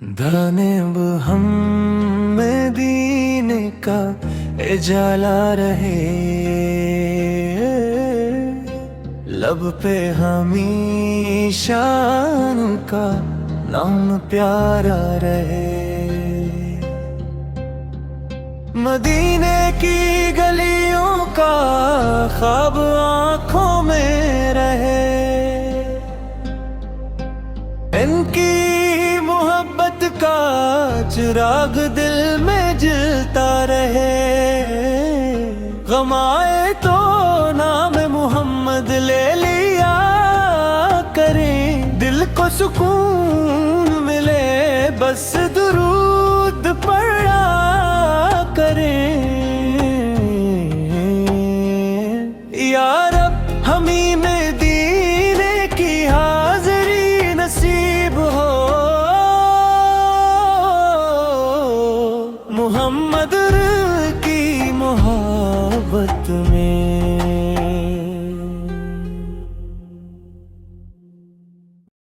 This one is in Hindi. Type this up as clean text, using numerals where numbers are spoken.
दानिब हम में दीन का उजाला रहे, लब पे हमेशा उनका नाम प्यारा रहे। मदीने की गलियों का ख्वाब आंखों में रहे, इनकी मोहब्बत का चिराग दिल में जलता रहे। गम आए तो नाम मोहम्मद ले लिया करें, दिल को सुकून मिले बस दुरूद पढ़ा करें। या रब हमी में दीने की हाज़री नसीब हो, मोहम्मद की मोहब्बत में